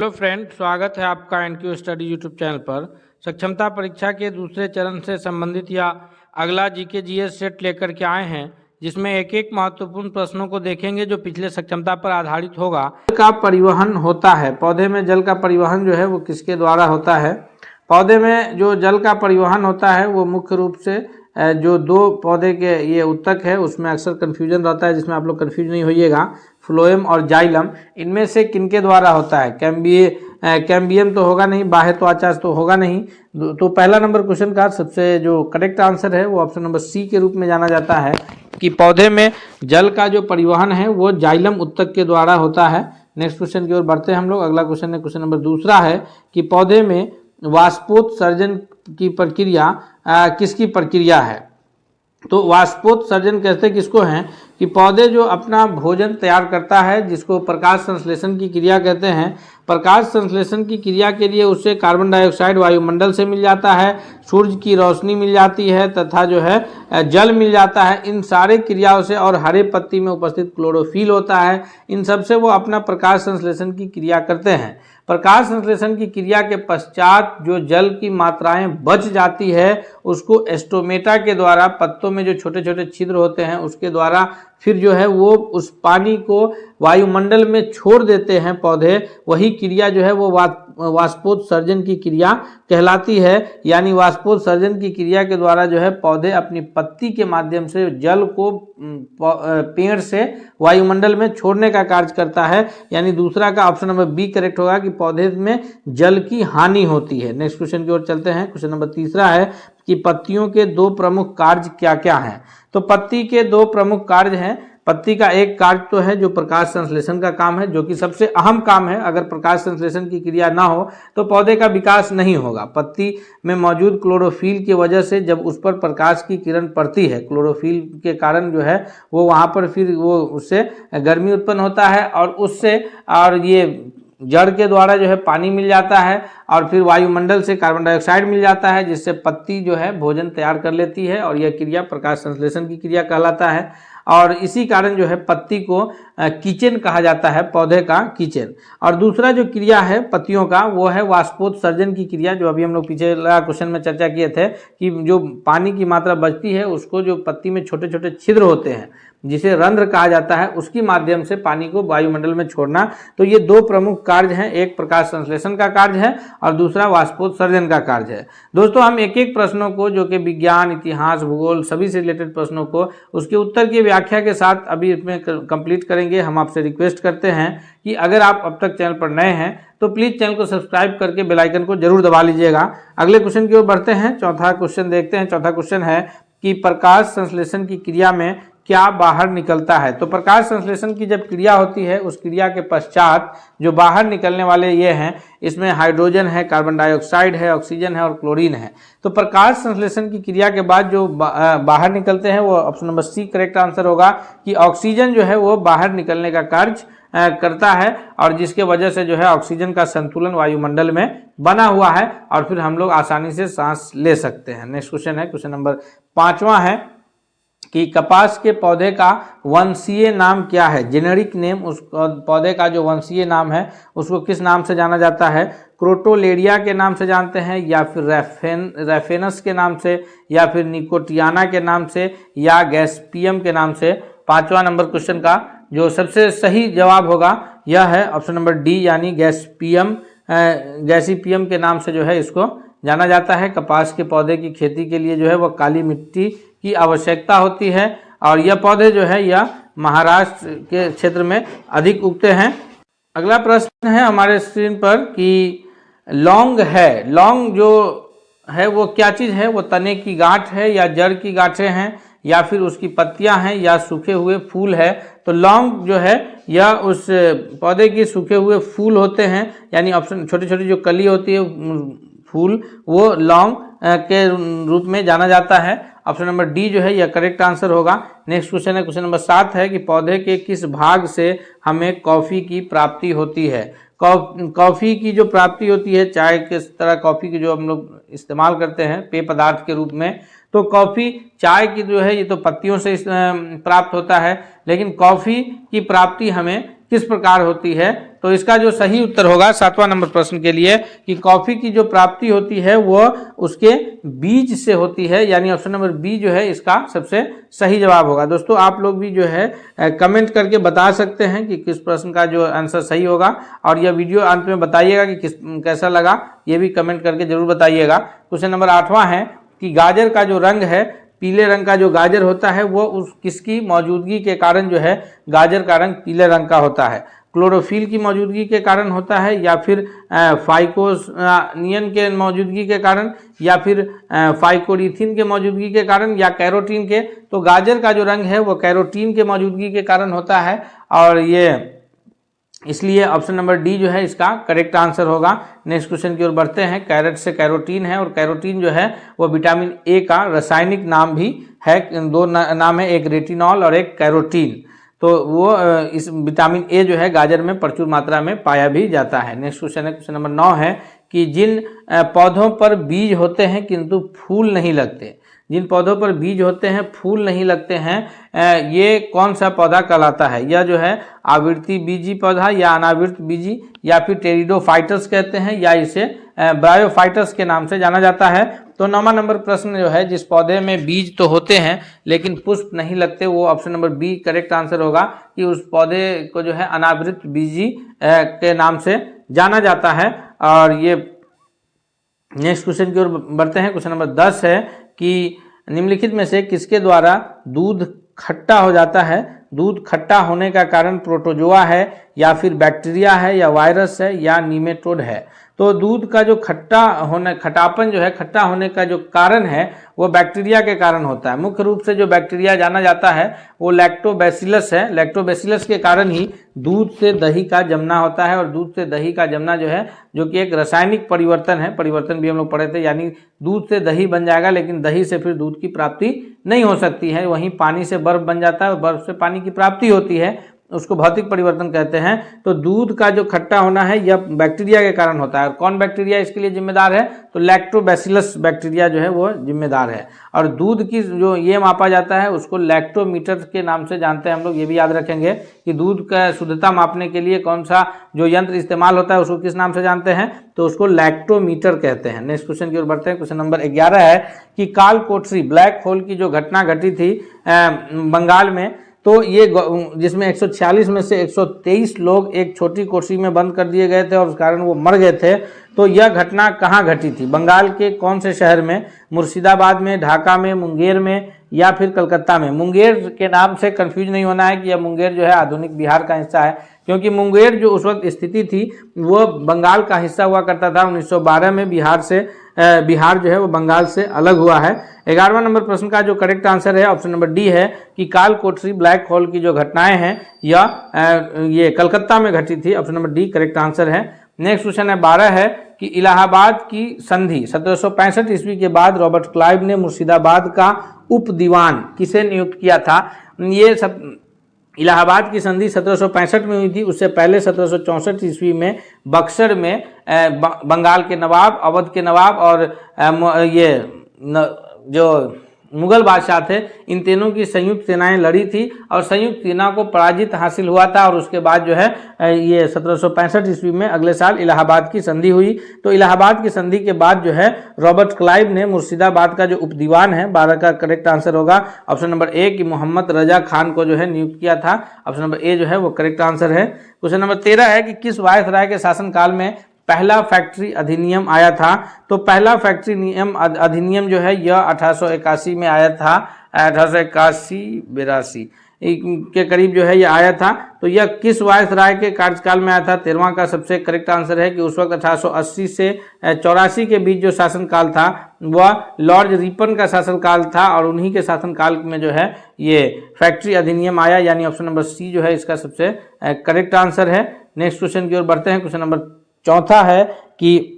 Hello friend, स्वागत है आपका एनक्यू स्टडी यूट्यूब चैनल पर। सक्षमता परीक्षा के दूसरे चरण से संबंधित या अगला जीके जीएस सेट लेकर के आए हैं, जिसमें एक एक महत्वपूर्ण प्रश्नों को देखेंगे जो पिछले सक्षमता पर आधारित होगा। जल का परिवहन होता है, पौधे में जल का परिवहन जो है वो किसके द्वारा होता है? पौधे में जो जल का परिवहन होता है वो मुख्य रूप से जो दो पौधे के ये उत्तक है उसमें अक्सर कन्फ्यूजन रहता है, जिसमें आप लोग कन्फ्यूज नहीं होइएगा। फ्लोएम और जाइलम, इनमें से किनके द्वारा होता है? कैम्बियम तो होगा नहीं, बाह्य त्वचा तो होगा नहीं। तो पहला नंबर क्वेश्चन का सबसे जो करेक्ट आंसर है वो ऑप्शन नंबर सी के रूप में जाना जाता है कि पौधे में जल का जो परिवहन है वो जाइलम उत्तक के द्वारा होता है। नेक्स्ट क्वेश्चन की ओर बढ़ते हैं हम लोग। अगला क्वेश्चन है क्वेश्चन नंबर दूसरा है कि पौधे में वाष्पोत्सर्जन की प्रक्रिया किसकी प्रक्रिया है? तो वाष्पोत्सर्जन कहते किसको हैं कि पौधे जो अपना भोजन तैयार करता है, जिसको प्रकाश संश्लेषण की क्रिया कहते हैं। प्रकाश संश्लेषण की क्रिया के लिए उससे कार्बन डाइऑक्साइड वायुमंडल से मिल जाता है, सूर्य की रोशनी मिल जाती है तथा जो है जल मिल जाता है। इन सारे क्रियाओं से और हरे पत्ती में उपस्थित क्लोरोफिल होता है, इन सबसे वो अपना प्रकाश संश्लेषण की क्रिया करते हैं। प्रकाश संश्लेषण की क्रिया के पश्चात जो जल की मात्राएं बच जाती है उसको एस्टोमेटा के द्वारा, पत्तों में जो छोटे छोटे छिद्र होते हैं उसके द्वारा फिर जो है वो उस पानी को वायुमंडल में छोड़ देते हैं पौधे। वही क्रिया जो है वो वाष्पोत्सर्जन की क्रिया कहलाती है। यानी वाष्पोत्सर्जन की क्रिया के द्वारा जो है पौधे अपनी पत्ती के माध्यम से जल को पेड़ से वायुमंडल में छोड़ने का कार्य करता है। यानी दूसरा का ऑप्शन नंबर बी करेक्ट होगा कि पौधे में जल की हानि होती है। नेक्स्ट क्वेश्चन की ओर चलते हैं। क्वेश्चन नंबर तीसरा है कि पत्तियों के दो प्रमुख कार्य क्या क्या हैं? तो पत्ती के दो प्रमुख कार्य हैं। पत्ती का एक कार्य तो है जो प्रकाश संश्लेषण का काम है, जो कि सबसे अहम काम है। अगर प्रकाश संश्लेषण की क्रिया ना हो तो पौधे का विकास नहीं होगा। पत्ती में मौजूद क्लोरोफिल की वजह से जब उस पर प्रकाश की किरण पड़ती है, क्लोरोफिल के कारण जो है वो वहाँ पर फिर वो उससे गर्मी उत्पन्न होता है और उससे और ये जड़ के द्वारा जो है पानी मिल जाता है और फिर वायुमंडल से कार्बन डाइऑक्साइड मिल जाता है, जिससे पत्ती जो है भोजन तैयार कर लेती है और यह क्रिया प्रकाश संश्लेषण की क्रिया कहलाता है। और इसी कारण जो है पत्ती को किचन कहा जाता है, पौधे का किचन। और दूसरा जो क्रिया है पत्तियों का वो है वाष्पोत्सर्जन की क्रिया, जो अभी हम लोग पिछले क्वेश्चन में चर्चा किए थे कि जो पानी की मात्रा बचती है उसको जो पत्ती में छोटे छोटे छिद्र होते हैं जिसे रंध्र कहा जाता है, उसकी माध्यम से पानी को वायुमंडल में छोड़ना। तो ये दो प्रमुख कार्य हैं, एक प्रकाश संश्लेषण का कार्य है और दूसरा वाष्पोत्सर्जन का कार्य है। दोस्तों हम एक एक प्रश्नों को जो कि विज्ञान, इतिहास, भूगोल सभी से रिलेटेड प्रश्नों को उसके उत्तर की व्याख्या के साथ अभी इसमें कंप्लीट करेंगे। हम आपसे रिक्वेस्ट करते हैं कि अगर आप अब तक चैनल पर नए हैं तो प्लीज़ चैनल को सब्सक्राइब करके बेल आइकन को जरूर दबा लीजिएगा। अगले क्वेश्चन की ओर बढ़ते हैं। चौथा क्वेश्चन देखते हैं। चौथा क्वेश्चन है कि प्रकाश संश्लेषण की क्रिया में क्या बाहर निकलता है? तो प्रकाश संश्लेषण की जब क्रिया होती है उस क्रिया के पश्चात जो बाहर निकलने वाले ये हैं, इसमें हाइड्रोजन है, कार्बन डाइऑक्साइड है, ऑक्सीजन है और क्लोरीन है। तो प्रकाश संश्लेषण की क्रिया के बाद जो बाहर निकलते हैं वो option number C correct answer होगा कि ऑक्सीजन जो है वो बाहर निकलने का कार्य करता है और जिसके वजह से जो है ऑक्सीजन का संतुलन वायुमंडल में बना हुआ है और फिर हम लोग आसानी से सांस ले सकते हैं। नेक्स्ट क्वेश्चन है क्वेश्चन नंबर 5वां है कि कपास के पौधे का वंशीय नाम क्या है? जेनेरिक नेम उस पौधे का जो वंशीय नाम है उसको किस नाम से जाना जाता है? क्रोटोलेरिया के नाम से जानते हैं या फिर रेफेनस के नाम से या फिर निकोटियाना के नाम से या गैस्पियम के नाम से? 5वां नंबर क्वेश्चन का जो सबसे सही जवाब होगा यह है ऑप्शन नंबर डी, यानी गैसीपियम के नाम से जो है इसको जाना जाता है। कपास के पौधे की खेती के लिए जो है वह काली मिट्टी की आवश्यकता होती है और यह पौधे जो है यह महाराष्ट्र के क्षेत्र में अधिक उगते हैं। अगला प्रश्न है हमारे स्क्रीन पर कि लौंग है, लौंग जो है वो क्या चीज़ है? वो तने की गांठ है या जड़ की गांठें हैं या फिर उसकी पत्तियां हैं या सूखे हुए फूल है? तो लौंग जो है यह उस पौधे की सूखे हुए फूल होते हैं, यानी ऑप्शन छोटी छोटी जो कली होती है फूल वो लौंग के रूप में जाना जाता है। ऑप्शन नंबर डी जो है यह करेक्ट आंसर होगा। नेक्स्ट क्वेश्चन है क्वेश्चन नंबर 7 है कि पौधे के किस भाग से हमें कॉफ़ी की प्राप्ति होती है? कॉफ़ी की जो प्राप्ति होती है, चाय के तरह कॉफ़ी की जो हम लोग इस्तेमाल करते हैं पेय पदार्थ के रूप में, तो कॉफ़ी चाय की जो है ये तो पत्तियों से प्राप्त होता है, लेकिन कॉफ़ी की प्राप्ति हमें किस प्रकार होती है? तो इसका जो सही उत्तर होगा 7वां नंबर प्रश्न के लिए कि कॉफी की जो प्राप्ति होती है वो उसके बीज से होती है, यानी ऑप्शन नंबर बी जो है इसका सबसे सही जवाब होगा। दोस्तों आप लोग भी जो है कमेंट करके बता सकते हैं कि किस प्रश्न का जो आंसर सही होगा, और यह वीडियो अंत में बताइएगा कि कैसा लगा, ये भी कमेंट करके जरूर बताइएगा। क्वेश्चन नंबर 8वां है कि गाजर का जो रंग है, पीले रंग का जो गाजर होता है वो उस किसकी मौजूदगी के कारण जो है गाजर का रंग पीले रंग का होता है? क्लोरोफिल की मौजूदगी के कारण होता है, या फिर फाइकोनियन के मौजूदगी के कारण, या फिर फाइकोरिथिन के मौजूदगी के कारण, या कैरोटीन के? तो गाजर का जो रंग है वो कैरोटीन के मौजूदगी के कारण होता है, और ये इसलिए ऑप्शन नंबर डी जो है इसका करेक्ट आंसर होगा। नेक्स्ट क्वेश्चन की ओर बढ़ते हैं। कैरेट से कैरोटीन है, और कैरोटीन जो है वो विटामिन ए का रासायनिक नाम भी है। दो नाम है, एक रेटिनॉल और एक कैरोटीन। तो वो इस विटामिन ए जो है गाजर में प्रचुर मात्रा में पाया भी जाता है। नेक्स्ट क्वेश्चन है, क्वेश्चन नंबर 9 है कि जिन पौधों पर बीज होते हैं किंतु फूल नहीं लगते, जिन पौधों पर बीज होते हैं फूल नहीं लगते हैं, ये कौन सा पौधा कहलाता है? यह जो है आवृत्ति बीजी पौधा, या अनावृत बीजी, या फिर टेरिडोफाइटस कहते हैं, या इसे ब्रायोफाइटस के नाम से जाना जाता है। तो 9वां नंबर प्रश्न जो है जिस पौधे में बीज तो होते हैं लेकिन पुष्प नहीं लगते, वो option number B correct answer होगा कि उस पौधे को जो है अनावृत बीजी के नाम से जाना जाता है। और ये नेक्स्ट क्वेश्चन की ओर बढ़ते हैं। क्वेश्चन नंबर 10 है कि निम्नलिखित में से किसके द्वारा दूध खट्टा हो जाता है? दूध खट्टा होने का कारण प्रोटोजोआ है, या फिर बैक्टीरिया है, या वायरस है, या नीमेटोड है? तो दूध का जो खट्टापन जो है, खट्टा होने का जो कारण है वो बैक्टीरिया के कारण होता है। मुख्य रूप से जो बैक्टीरिया जाना जाता है वो लैक्टोबैसिलस है। लैक्टोबैसिलस के कारण ही दूध से दही का जमना होता है, और दूध से दही का जमना जो है, जो कि एक रासायनिक परिवर्तन है, परिवर्तन भी हम लोग पढ़े थे, यानी दूध से दही बन जाएगा लेकिन दही से फिर दूध की प्राप्ति नहीं हो सकती है। वहीं पानी से बर्फ बन जाता है और बर्फ से पानी की प्राप्ति होती है, उसको भौतिक परिवर्तन कहते हैं। तो दूध का जो खट्टा होना है यह बैक्टीरिया के कारण होता है। और कौन बैक्टीरिया इसके लिए जिम्मेदार है? तो लैक्टोबैसिलस बैक्टीरिया जो है वो जिम्मेदार है। और दूध की जो ये मापा जाता है उसको लैक्टोमीटर के नाम से जानते हैं हम लोग। ये भी याद रखेंगे कि दूध का शुद्धता मापने के लिए कौन सा जो यंत्र इस्तेमाल होता है उसको किस नाम से जानते हैं? तो उसको लैक्टोमीटर कहते हैं। नेक्स्ट क्वेश्चन की ओर बढ़ते हैं। क्वेश्चन नंबर 11 है कि काल कोठरी ब्लैक होल की जो घटना घटी थी बंगाल में, तो ये जिसमें 146 में से 123 लोग एक छोटी कोठरी में बंद कर दिए गए थे और उस कारण वो मर गए थे। तो यह घटना कहाँ घटी थी? बंगाल के कौन से शहर में? मुर्शिदाबाद में, ढाका में, मुंगेर में, या फिर कलकत्ता में? मुंगेर के नाम से कंफ्यूज नहीं होना है कि यह मुंगेर जो है आधुनिक बिहार का हिस्सा है, क्योंकि मुंगेर जो उस वक्त स्थिति थी वो बंगाल का हिस्सा हुआ करता था। 1912 में बिहार जो है वो बंगाल से अलग हुआ है। 11वां नंबर प्रश्न का जो करेक्ट आंसर है ऑप्शन नंबर डी है कि काल कोठरी ब्लैक होल की जो घटनाएं हैं ये कलकत्ता में घटी थी। Option number D correct answer है। नेक्स्ट क्वेश्चन है 12 है कि इलाहाबाद की संधि 1765 ईस्वी के बाद रॉबर्ट क्लाइव ने मुर्शिदाबाद का उप दीवान किसे नियुक्त किया था? ये सब इलाहाबाद की संधि 1765 में हुई थी। उससे पहले 1764 ईस्वी में बक्सर में बंगाल के नवाब, अवध के नवाब और जो मुगल बादशाह थे, इन तीनों की संयुक्त सेनाएं लड़ी थी और संयुक्त सेना को पराजित हासिल हुआ था। और उसके बाद जो है ये 1765 ईस्वी में अगले साल इलाहाबाद की संधि हुई। तो इलाहाबाद की संधि के बाद जो है रॉबर्ट क्लाइव ने मुर्शिदाबाद का जो उपदीवान है, 12 का करेक्ट आंसर होगा ऑप्शन नंबर ए कि मोहम्मद रजा खान को जो है नियुक्त किया था। ऑप्शन नंबर ए जो है वो करेक्ट आंसर है। क्वेश्चन नंबर 13 है कि किस वायसराय के शासनकाल में पहला फैक्ट्री अधिनियम आया था? तो पहला फैक्ट्री नियम अधिनियम जो है यह 1881 में आया था। 1881-82 के करीब जो है यह आया था। तो यह किस वायसराय के कार्यकाल में आया था? 13वां का सबसे करेक्ट आंसर है कि उस वक्त 1880 से 84 के बीच जो शासनकाल था वह लॉर्ड रिपन का शासनकाल था, और उन्हीं के शासनकाल में जो है ये फैक्ट्री अधिनियम आया, यानी ऑप्शन नंबर सी जो है इसका सबसे करेक्ट आंसर है। नेक्स्ट क्वेश्चन की ओर बढ़ते हैं। क्वेश्चन नंबर 4 है कि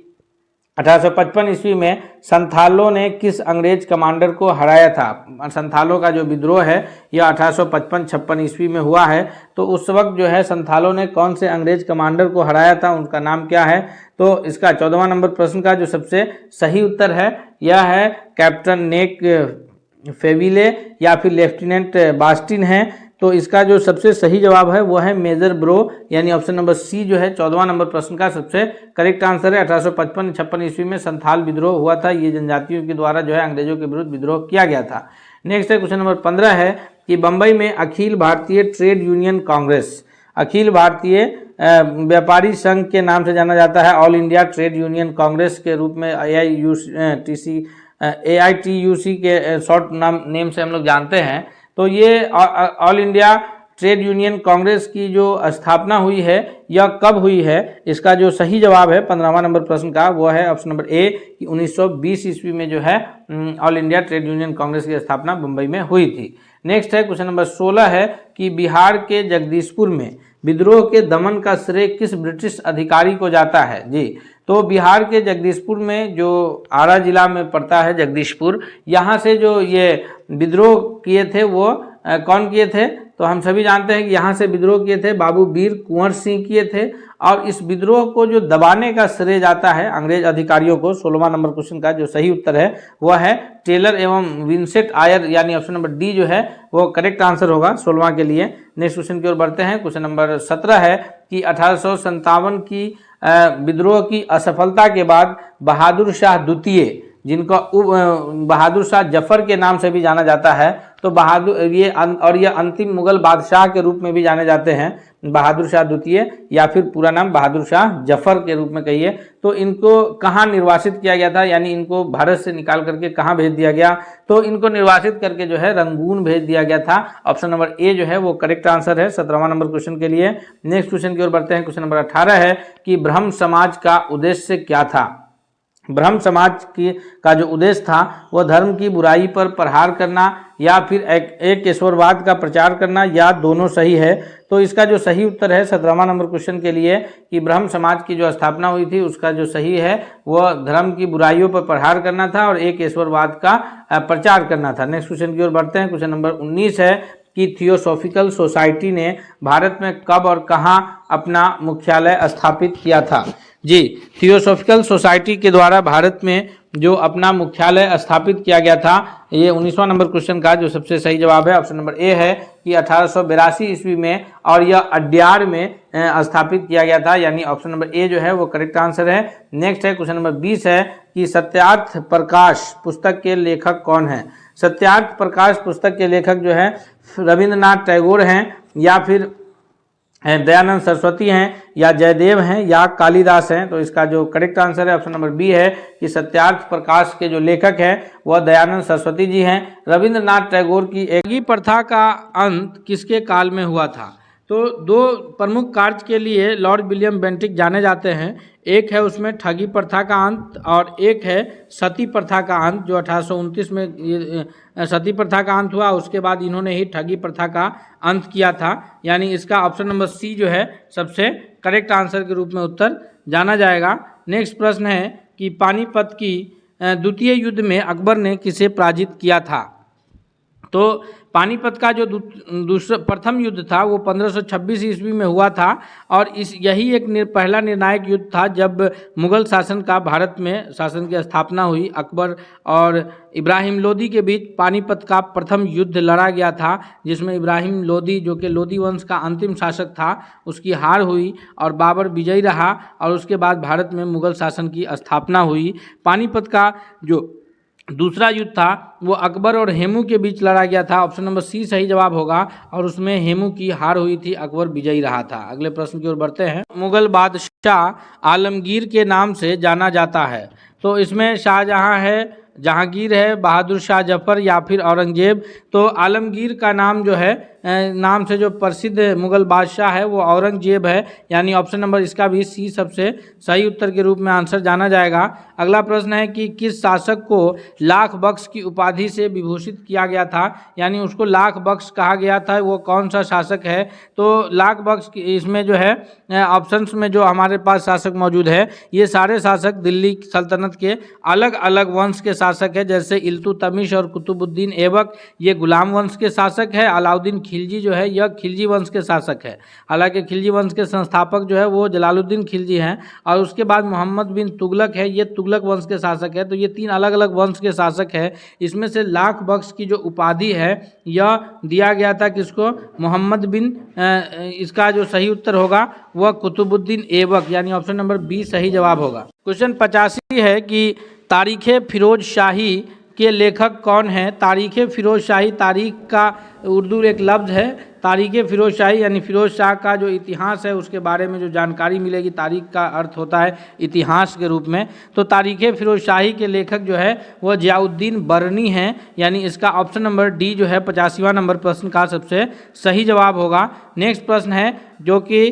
1855 ईस्वी में संथालों ने किस अंग्रेज कमांडर को हराया था? संथालों का जो विद्रोह है यह 1855-56 ईस्वी में हुआ है। तो उस वक्त जो है संथालों ने कौन से अंग्रेज कमांडर को हराया था, उनका नाम क्या है? तो इसका 14वां नंबर प्रश्न का जो सबसे सही उत्तर है यह है कैप्टन नेक फेविले या फिर लेफ्टिनेंट बास्टिन है। तो इसका जो सबसे सही जवाब है वो है मेजर ब्रो, यानी ऑप्शन नंबर सी जो है 14वां नंबर प्रश्न का सबसे करेक्ट आंसर है। 1855-56 ईस्वी में संथाल विद्रोह हुआ था। ये जनजातियों के द्वारा जो है अंग्रेजों के विरुद्ध विद्रोह किया गया था। नेक्स्ट है क्वेश्चन नंबर 15 है कि बंबई में अखिल भारतीय ट्रेड यूनियन कांग्रेस, अखिल भारतीय व्यापारी संघ के नाम से जाना जाता है, all India trade union Congress के रूप में AITUC के शॉर्ट नेम से हम लोग जानते हैं। तो ये all India trade union Congress की जो स्थापना हुई है यह कब हुई है, इसका जो सही जवाब है 15वां नंबर प्रश्न का वो है ऑप्शन नंबर ए कि 1920 ईस्वी में जो है all India trade union Congress की स्थापना मुंबई में हुई थी। नेक्स्ट है क्वेश्चन नंबर 16 है कि बिहार के जगदीशपुर में विद्रोह के दमन का श्रेय किस ब्रिटिश अधिकारी को जाता है जी। तो बिहार के जगदीशपुर में जो आरा जिला में पड़ता है जगदीशपुर, यहाँ से जो ये विद्रोह किए थे वो कौन किए थे, तो हम सभी जानते हैं कि यहाँ से विद्रोह किए थे बाबू वीर कुंवर सिंह किए थे। और इस विद्रोह को जो दबाने का श्रेय जाता है अंग्रेज अधिकारियों को, 16वां नंबर क्वेश्चन का जो सही उत्तर है वह है टेलर एवं विंसेंट आयर, यानी ऑप्शन नंबर डी जो है वो करेक्ट आंसर होगा 16वां के लिए। नेक्स्ट क्वेश्चन की ओर बढ़ते हैं। क्वेश्चन नंबर 17 है कि 1857 की विद्रोह की असफलता के बाद बहादुर शाह द्वितीय, जिनको बहादुर शाह जफर के नाम से भी जाना जाता है, तो ये अंतिम मुगल बादशाह के रूप में भी जाने जाते हैं, बहादुर शाह द्वितीय या फिर पूरा नाम बहादुर शाह जफर के रूप में कहिए। तो इनको कहाँ निर्वासित किया गया था, यानी इनको भारत से निकाल करके कहाँ भेज दिया गया, तो इनको निर्वासित करके जो है रंगून भेज दिया गया था। ऑप्शन नंबर ए जो है वो करेक्ट आंसर है 17वां नंबर क्वेश्चन के लिए। नेक्स्ट क्वेश्चन की ओर बढ़ते हैं। क्वेश्चन नंबर 18 है कि ब्रह्म समाज का उद्देश्य क्या था। ब्रह्म समाज का जो उद्देश्य था वह धर्म की बुराई पर प्रहार करना या फिर एक ईश्वरवाद का प्रचार करना, या दोनों सही है। तो इसका जो सही उत्तर है 17वां नंबर क्वेश्चन के लिए कि ब्रह्म समाज की जो स्थापना हुई थी उसका जो सही है वह धर्म की बुराइयों पर प्रहार करना था और एक ईश्वरवाद का प्रचार करना था। नेक्स्ट क्वेश्चन की ओर बढ़ते हैं। क्वेश्चन नंबर 19 है कि थियोसॉफिकल सोसाइटी ने भारत में कब और कहाँ अपना मुख्यालय स्थापित किया था जी। थियोसॉफिकल सोसाइटी के द्वारा भारत में जो अपना मुख्यालय स्थापित किया गया था, ये 19वां नंबर क्वेश्चन का जो सबसे सही जवाब है ऑप्शन नंबर ए है कि 1882 ईस्वी में, और यह अड्यार में स्थापित किया गया था, यानी ऑप्शन नंबर ए जो है वो करेक्ट आंसर है। नेक्स्ट है क्वेश्चन नंबर 20 है कि सत्यार्थ प्रकाश पुस्तक के लेखक कौन है। सत्यार्थ प्रकाश पुस्तक के लेखक जो है रविंद्रनाथ टैगोर हैं, या फिर दयानंद सरस्वती हैं, या जयदेव हैं, या कालिदास हैं। तो इसका जो करेक्ट आंसर है ऑप्शन नंबर बी है कि सत्यार्थ प्रकाश के जो लेखक हैं वह दयानंद सरस्वती जी हैं। रविंद्रनाथ टैगोर की ठगी प्रथा का अंत किसके काल में हुआ था। तो दो प्रमुख कार्य के लिए लॉर्ड विलियम बेंटिक जाने जाते हैं, एक है उसमें ठगी प्रथा का अंत और एक है सती प्रथा का अंत, जो 1829 में ये सती प्रथा का अंत हुआ, उसके बाद इन्होंने ही ठगी प्रथा का अंत किया था, यानी इसका ऑप्शन नंबर सी जो है सबसे करेक्ट आंसर के रूप में उत्तर जाना जाएगा। नेक्स्ट प्रश्न है कि पानीपत की द्वितीय युद्ध में अकबर ने किसे पराजित किया था। तो पानीपत का जो प्रथम युद्ध था वो 1526 ईस्वी में हुआ था, और यही एक पहला निर्णायक युद्ध था जब मुगल शासन का भारत में शासन की स्थापना हुई। अकबर और इब्राहिम लोदी के बीच पानीपत का प्रथम युद्ध लड़ा गया था, जिसमें इब्राहिम लोदी जो कि लोदी वंश का अंतिम शासक था उसकी हार हुई और बाबर विजयी रहा, और उसके बाद भारत में मुगल शासन की स्थापना हुई। पानीपत का जो दूसरा युद्ध था वो अकबर और हेमू के बीच लड़ा गया था, ऑप्शन नंबर सी सही जवाब होगा, और उसमें हेमू की हार हुई थी, अकबर विजयी रहा था। अगले प्रश्न की ओर बढ़ते हैं। मुगल बादशाह आलमगीर के नाम से जाना जाता है, तो इसमें शाहजहां है, जहांगीर है, बहादुर शाह जफर या फिर औरंगजेब। तो आलमगीर का नाम जो है नाम से जो प्रसिद्ध मुगल बादशाह है वो औरंगजेब है, यानी ऑप्शन नंबर इसका भी सी सबसे सही उत्तर के रूप में आंसर जाना जाएगा। अगला प्रश्न है कि किस शासक को लाख बख्श की उपाधि से विभूषित किया गया था, यानी उसको लाख बख्श कहा गया था, वो कौन सा शासक है। तो लाख बख्श इसमें जो है ऑप्शंस में जो हमारे पास शासक मौजूद है ये सारे शासक दिल्ली सल्तनत के अलग अलग वंश के शासक है, जैसे इल्तुतमिश और कुतुबुद्दीन ऐबक ये गुलाम वंश के शासक है, अलाउद्दीन खिलजी जो है यह खिलजी वंश के शासक है। हालांकि खिलजी वंश के संस्थापक जो है वो जलालुद्दीन खिलजी हैं, और उसके बाद मोहम्मद बिन तुगलक है, ये तुगलक वंश के शासक है। तो ये 3 अलग अलग वंश के शासक है। इसमें से लाख बख्श की जो उपाधि है यह दिया गया था किसको? मोहम्मद बिन इसका जो सही उत्तर होगा वह कुतुबुद्दीन ऐबक, यानी ऑप्शन नंबर बी सही जवाब होगा। क्वेश्चन 85 है कि तारीख़ फिरोज शाही के लेखक कौन हैं? तारीख़ फिरोज शाही, तारीख़ का उर्दू एक लफ्ज़ है। तारीख़ फिरोज शाही यानी फिरोज शाह का जो इतिहास है उसके बारे में जो जानकारी मिलेगी। तारीख़ का अर्थ होता है इतिहास के रूप में। तो तारीख़ फिरोज शाही के लेखक जो है वह ज़ियाउद्दीन बरनी हैं, यानी इसका ऑप्शन नंबर डी जो है 85वां नंबर प्रश्न का सबसे सही जवाब होगा। नेक्स्ट प्रश्न है जो कि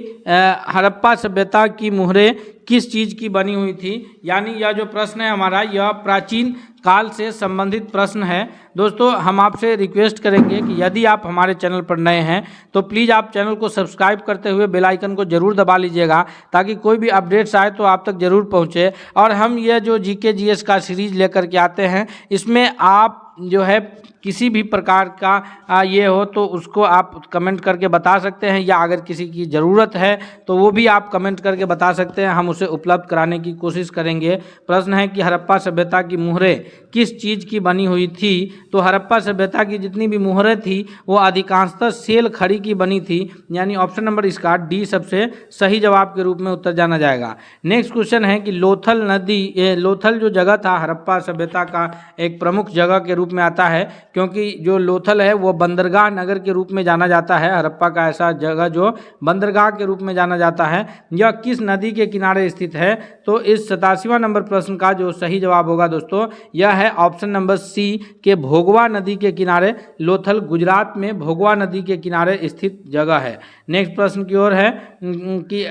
हड़प्पा सभ्यता की मुहरें किस चीज़ की बनी हुई थी? यानी यह जो प्रश्न है हमारा यह प्राचीन काल से संबंधित प्रश्न है। दोस्तों हम आपसे रिक्वेस्ट करेंगे कि यदि आप हमारे चैनल पर नए हैं तो प्लीज़ आप चैनल को सब्सक्राइब करते हुए बेल आइकन को जरूर दबा लीजिएगा, ताकि कोई भी अपडेट्स आए तो आप तक जरूर पहुंचे। और हम यह जो जीके जीएस का सीरीज लेकर के आते हैं, इसमें आप जो है किसी भी प्रकार का ये हो तो उसको आप कमेंट करके बता सकते हैं, या अगर किसी की ज़रूरत है तो वो भी आप कमेंट करके बता सकते हैं, हम उसे उपलब्ध कराने की कोशिश करेंगे। प्रश्न है कि हड़प्पा सभ्यता की मुहरें किस चीज़ की बनी हुई थी? तो हड़प्पा सभ्यता की जितनी भी मुहरें थी वो अधिकांशतः सेल खड़ी की बनी थी, यानी ऑप्शन नंबर इसका डी सबसे सही जवाब के रूप में उत्तर जाना जाएगा। नेक्स्ट क्वेश्चन है कि लोथल नदी, लोथल जो जगह था हड़प्पा सभ्यता का एक प्रमुख जगह के रूप में आता है, क्योंकि जो लोथल है वो बंदरगाह नगर के रूप में जाना जाता है। हड़प्पा का ऐसा जगह जो बंदरगाह के रूप में जाना जाता है। यह किस नदी के किनारे स्थित है? तो इस 87वां नंबर प्रश्न का जो सही जवाब होगा दोस्तों यह है ऑप्शन नंबर सी के भोगवा नदी के किनारे। लोथल गुजरात में भोगवा नदी के किनारे स्थित जगह है। नेक्स्ट प्रश्न की ओर है कि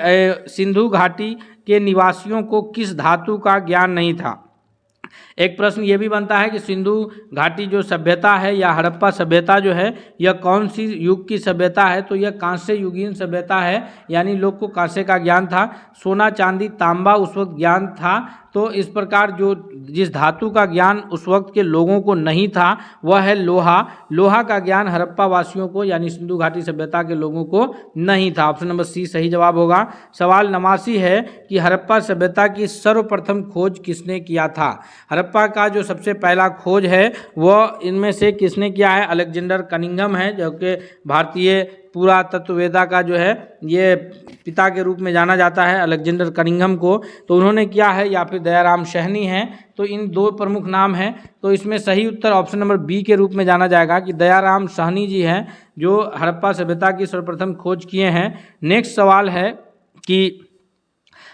सिंधु घाटी के निवासियों को किस धातु का ज्ञान नहीं था? एक प्रश्न ये भी बनता है कि सिंधु घाटी जो सभ्यता है या हड़प्पा सभ्यता जो है यह कौन सी युग की सभ्यता है? तो यह कांस्य युगीन सभ्यता है, यानी लोग को कांस्य का ज्ञान था। सोना चांदी तांबा उस वक्त ज्ञान था। तो इस प्रकार जो जिस धातु का ज्ञान उस वक्त के लोगों को नहीं था वह है लोहा। लोहा का ज्ञान हड़प्पा वासियों को यानी सिंधु घाटी सभ्यता के लोगों को नहीं था। ऑप्शन नंबर सी सही जवाब होगा। सवाल 89 है कि हड़प्पा सभ्यता की सर्वप्रथम खोज किसने किया था? हड़प्पा का जो सबसे पहला खोज है वह इनमें से किसने किया है? अलेक्जेंडर कनिंघम है, जो कि भारतीय पुरातत्ववेदा का जो है ये पिता के रूप में जाना जाता है अलेक्जेंडर कनिंघम को। तो उन्होंने किया है, या फिर दयाराम सहनी हैं। तो इन दो प्रमुख नाम हैं। तो इसमें सही उत्तर ऑप्शन नंबर बी के रूप में जाना जाएगा कि दयाराम सहनी जी हैं जो हड़प्पा सभ्यता की सर्वप्रथम खोज किए हैं। नेक्स्ट सवाल है कि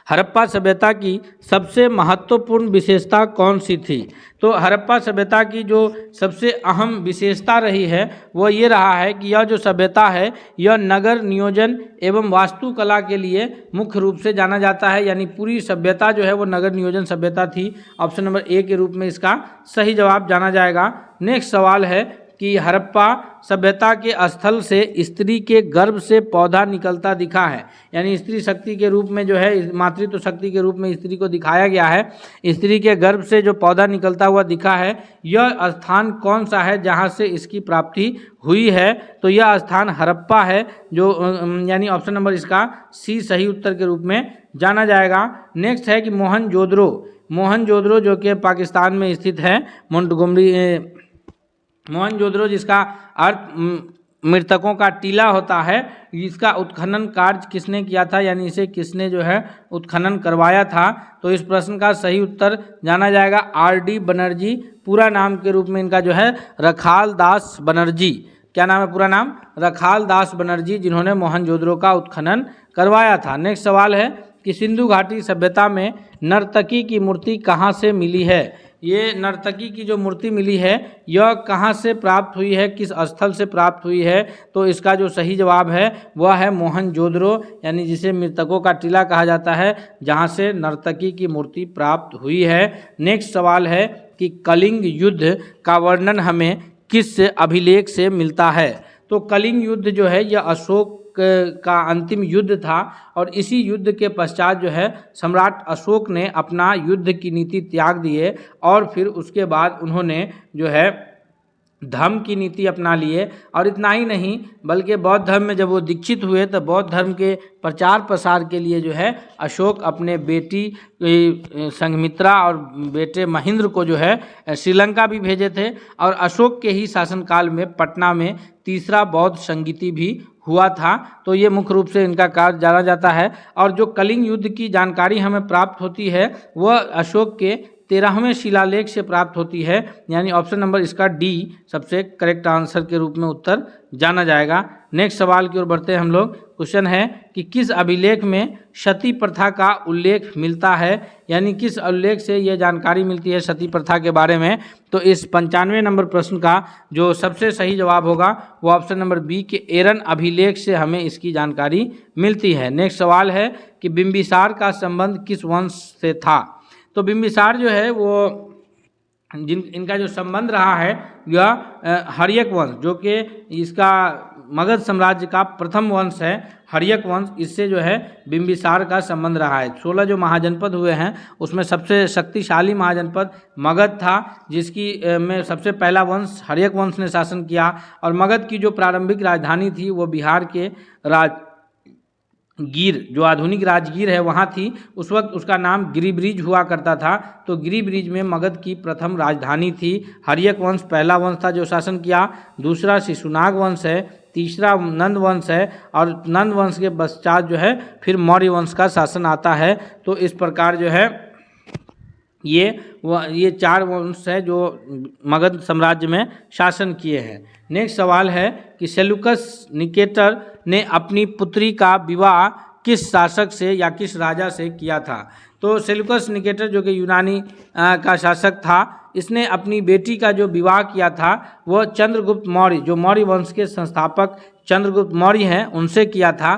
हड़प्पा सभ्यता की सबसे महत्वपूर्ण विशेषता कौन सी थी? तो हड़प्पा सभ्यता की जो सबसे अहम विशेषता रही है वह ये रहा है कि यह जो सभ्यता है यह नगर नियोजन एवं वास्तुकला के लिए मुख्य रूप से जाना जाता है, यानी पूरी सभ्यता जो है वो नगर नियोजन सभ्यता थी। ऑप्शन नंबर ए के रूप में इसका सही जवाब जाना जाएगा। नेक्स्ट सवाल है कि हड़प्पा सभ्यता के स्थल से स्त्री के गर्भ से पौधा निकलता दिखा है, यानी स्त्री शक्ति के रूप में जो है मातृत्व शक्ति के रूप में स्त्री को दिखाया गया है। स्त्री के गर्भ से जो पौधा निकलता हुआ दिखा है, यह स्थान कौन सा है जहां से इसकी प्राप्ति हुई है? तो यह स्थान हड़प्पा है, जो यानी ऑप्शन नंबर इसका सी सही उत्तर के रूप में जाना जाएगा। नेक्स्ट है कि मोहनजोदड़ो जो कि पाकिस्तान में स्थित है, मोहनजोदड़ो जिसका अर्थ मृतकों का टीला होता है, इसका उत्खनन कार्य किसने किया था, यानी इसे किसने जो है उत्खनन करवाया था? तो इस प्रश्न का सही उत्तर जाना जाएगा आर.डी. बनर्जी। पूरा नाम के रूप में इनका जो है रखाल दास बनर्जी। क्या नाम है पूरा नाम? रखाल दास बनर्जी, जिन्होंने मोहनजोदड़ो का उत्खनन करवाया था। नेक्स्ट सवाल है कि सिंधु घाटी सभ्यता में नर्तकी की मूर्ति कहाँ से मिली है? ये नर्तकी की जो मूर्ति मिली है यह कहाँ से प्राप्त हुई है, किस स्थल से प्राप्त हुई है? तो इसका जो सही जवाब है वह है मोहनजोदड़ो, यानी जिसे मृतकों का टीला कहा जाता है, जहाँ से नर्तकी की मूर्ति प्राप्त हुई है। नेक्स्ट सवाल है कि कलिंग युद्ध का वर्णन हमें किस अभिलेख से मिलता है? तो कलिंग युद्ध जो है यह अशोक का अंतिम युद्ध था, और इसी युद्ध के पश्चात जो है सम्राट अशोक ने अपना युद्ध की नीति त्याग दिए, और फिर उसके बाद उन्होंने जो है धर्म की नीति अपना लिए। और इतना ही नहीं बल्कि बौद्ध धर्म में जब वो दीक्षित हुए तो बौद्ध धर्म के प्रचार प्रसार के लिए जो है अशोक अपने बेटी संघमित्रा और बेटे महेंद्र को जो है श्रीलंका भी भेजे थे। और अशोक के ही शासनकाल में पटना में तीसरा बौद्ध संगीति भी हुआ था। तो ये मुख्य रूप से इनका कार्य जाना जाता है। और जो कलिंग युद्ध की जानकारी हमें प्राप्त होती है वह अशोक के 13वें शिलालेख से प्राप्त होती है, यानी ऑप्शन नंबर इसका डी सबसे करेक्ट आंसर के रूप में उत्तर जाना जाएगा। नेक्स्ट सवाल की ओर बढ़ते हैं हम लोग। क्वेश्चन है कि किस अभिलेख में सती प्रथा का उल्लेख मिलता है, यानी किस उल्लेख से यह जानकारी मिलती है सती प्रथा के बारे में। तो इस 95 नंबर प्रश्न का जो सबसे सही जवाब होगा वो ऑप्शन नंबर बी के एरन अभिलेख से हमें इसकी जानकारी मिलती है। नेक्स्ट सवाल है कि बिंबिसार का संबंध किस वंश से था। तो बिंबिसार जो है वो इनका जो संबंध रहा है यह हर्यक वंश, जो कि इसका मगध साम्राज्य का प्रथम वंश है हर्यक वंश, इससे जो है बिंबिसार का संबंध रहा है। 16 जो महाजनपद हुए हैं उसमें सबसे शक्तिशाली महाजनपद मगध था, जिसकी में सबसे पहला वंश हर्यक वंश ने शासन किया। और मगध की जो प्रारंभिक राजधानी थी वो बिहार के गिर, जो आधुनिक राजगीर है वहाँ थी। उस वक्त उसका नाम गिरिब्रिज हुआ करता था। तो गिरिब्रिज में मगध की प्रथम राजधानी थी। हर्यक वंश पहला वंश था जो शासन किया। दूसरा शिशुनाग वंश है। तीसरा नंद वंश है। और नंद वंश के पश्चात जो है फिर मौर्य वंश का शासन आता है। तो इस प्रकार जो है ये 4 वंश है जो मगध साम्राज्य में शासन किए हैं। नेक्स्ट सवाल है कि सेल्यूकस निकेटर ने अपनी पुत्री का विवाह किस शासक से या किस राजा से किया था। तो सेल्यूकस निकेटर जो कि यूनानी का शासक था, इसने अपनी बेटी का जो विवाह किया था वह चंद्रगुप्त मौर्य, जो मौर्य वंश के संस्थापक चंद्रगुप्त मौर्य हैं, उनसे किया था।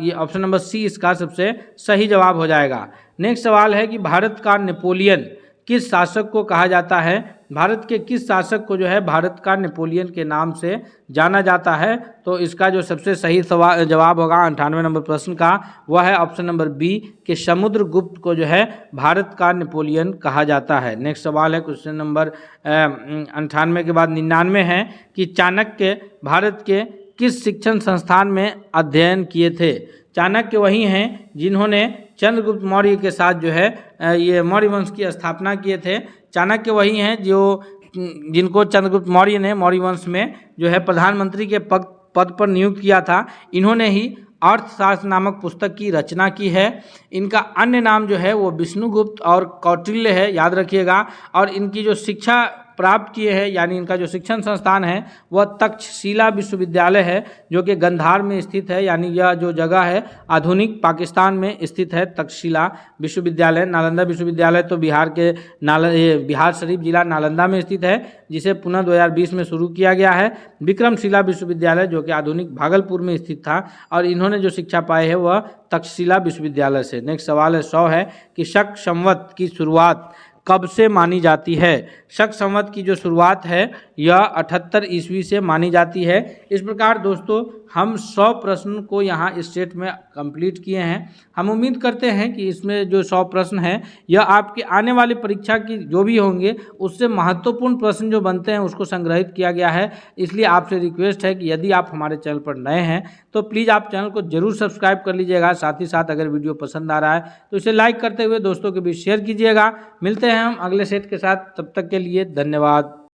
ये ऑप्शन नंबर सी इसका सबसे सही जवाब हो जाएगा। नेक्स्ट सवाल है कि भारत का नेपोलियन किस शासक को कहा जाता है। भारत के किस शासक को जो है भारत का नेपोलियन के नाम से जाना जाता है। तो इसका जो सबसे सही जवाब होगा 98 नंबर प्रश्न का वह है ऑप्शन नंबर बी कि समुद्रगुप्त को जो है भारत का नेपोलियन कहा जाता है। नेक्स्ट सवाल है क्वेश्चन नंबर 98 के बाद 99 है कि चाणक्य भारत के किस शिक्षण संस्थान में अध्ययन किए थे। चाणक्य वही हैं जिन्होंने चंद्रगुप्त मौर्य के साथ जो है ये मौर्य वंश की स्थापना किए थे। चाणक्य वही हैं जिनको चंद्रगुप्त मौर्य ने मौर्य वंश में जो है प्रधानमंत्री के पद पर नियुक्त किया था। इन्होंने ही अर्थशास्त्र नामक पुस्तक की रचना की है। इनका अन्य नाम जो है वो विष्णुगुप्त और कौटिल्य है, याद रखिएगा। और इनकी जो शिक्षा प्राप्त किए हैं, यानी इनका जो शिक्षण संस्थान है वह तक्षशिला विश्वविद्यालय है, जो कि गंधार में स्थित है। यानी यह जो जगह है आधुनिक पाकिस्तान में स्थित है तक्षशिला विश्वविद्यालय। नालंदा विश्वविद्यालय तो बिहार के बिहार शरीफ जिला नालंदा में स्थित है, जिसे पुनः 2020 में शुरू किया गया है। विक्रमशिला विश्वविद्यालय जो कि आधुनिक भागलपुर में स्थित था, और इन्होंने जो शिक्षा पाई है वह तक्षशिला विश्वविद्यालय से। नेक्स्ट सवाल है 100 है कि शक संवत की शुरुआत कब से मानी जाती है। शक संवत की जो शुरुआत है यह 78 ईस्वी से मानी जाती है। इस प्रकार दोस्तों हम 100 प्रश्न को यहाँ इस सेट में कंप्लीट किए हैं। हम उम्मीद करते हैं कि इसमें जो 100 प्रश्न हैं यह आपके आने वाली परीक्षा की जो भी होंगे उससे महत्वपूर्ण प्रश्न जो बनते हैं उसको संग्रहित किया गया है। इसलिए आपसे रिक्वेस्ट है कि यदि आप हमारे चैनल पर नए हैं तो प्लीज़ आप चैनल को जरूर सब्सक्राइब कर लीजिएगा। साथ ही साथ अगर वीडियो पसंद आ रहा है तो इसे लाइक करते हुए दोस्तों के बीच शेयर कीजिएगा। मिलते हैं हम अगले सेट के साथ, तब तक के लिए धन्यवाद।